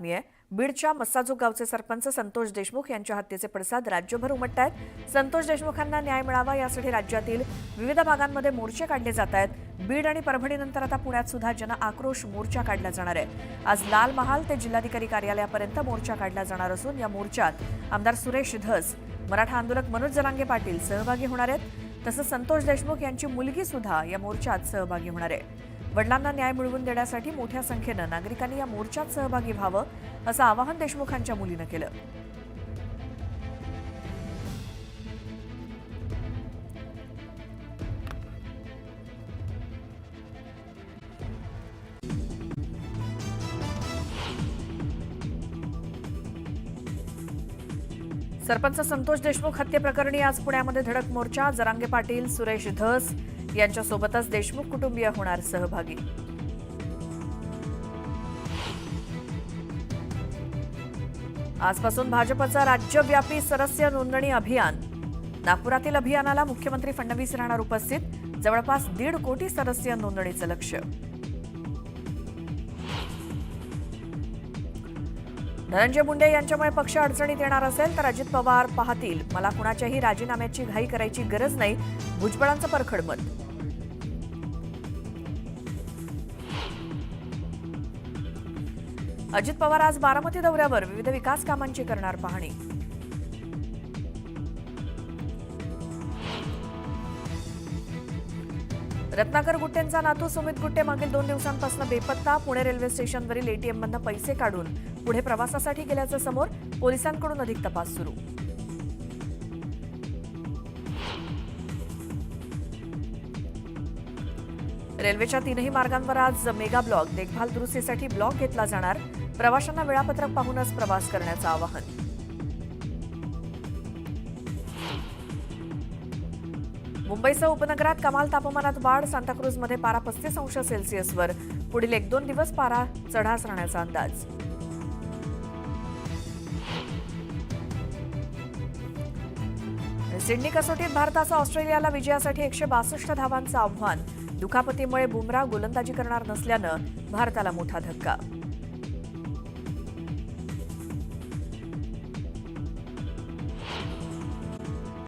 बातमी आहे। बीडच्या मस्साजोग गावचे सरपंच संतोष देशमुख यांच्या हत्येचे पडसाद राज्यभर उमटतायत। संतोष देशमुखांना न्याय मिळावा यासाठी राज्यातील विविध भागांमध्ये मोर्चे काढले जात आहेत। बीड आणि परभणीनंतर आता पुण्यात सुद्धा जन आक्रोश मोर्चा काढला जाणार आहे। आज लाल महाल ते जिल्हाधिकारी कार्यालयापर्यंत मोर्चा काढला जाणार असून या मोर्चात आमदार सुरेश धस, मराठा आंदोलक मनोज जरांगे पाटील सहभागी होणार आहेत। तसंच संतोष देशमुख यांची मुलगी सुद्धा या मोर्चात सहभागी होणार आहे। वडिलांना न्याय मिळवून देण्यासाठी मोठ्या संख्येनं नागरिकांनी या मोर्चात सहभागी व्हावं असं आवाहन देशमुखांच्या मुलीनं केलं। सरपंच संतोष देशमुख हत्येप्रकरणी आज पुण्यामध्ये धडक मोर्चा। जरांगे पाटील, सुरेश धस यांच्यासोबतच देशमुख कुटुंबीय होणार सहभागी। आजपासून भाजपचा राज्यव्यापी सदस्य नोंदणी अभियान। नागपुरातील अभियानाला मुख्यमंत्री फडणवीस राहणार उपस्थित। जवळपास 1.5 कोटी सदस्य नोंदणीचं लक्ष्य। धनंजय मुंडे यांच्यामुळे पक्ष अडचणीत येणार असेल तर अजित पवार पाहतील। मला कुणाच्याही राजीनाम्याची घाई करायची गरज नाही, भुजबळांचं परखड मत। अजित पवार आज बारामती दौऱ्यावर विविध विकास कामांची करणार पाहणी। रत्नाकर गुट्टेंचा नातू सुमित गुट्टे मागील 2 दिवसांपासून बेपत्ता। पुणे रेल्वे स्टेशनवरील एटीएममधून पैसे काढून पुढे प्रवासासाठी गेल्याचं समोर। पोलिसांकडून अधिक तपास सुरू। रेल्वेच्या 3ही मार्गांवर आज मेगा ब्लॉक। देखभाल दुरुस्तीसाठी ब्लॉक घेतला जाणार। प्रवाशांना वेळापत्रक पाहूनच प्रवास करण्याचं आवाहन। मुंबईसह उपनगरात कमाल तापमानात वाढ। सांताक्रूजमध्ये पारा 35 अंश सेल्सिअसवर। पुढील 1-2 दिवस पारा चढाच राहण्याचा अंदाज। सिडनी कसोटीत भारताचं ऑस्ट्रेलियाला विजयासाठी 162 धावांचं आव्हान। दुखापतीमुळे बुमराह गोलंदाजी करणार नसल्यानं भारताला मोठा धक्का।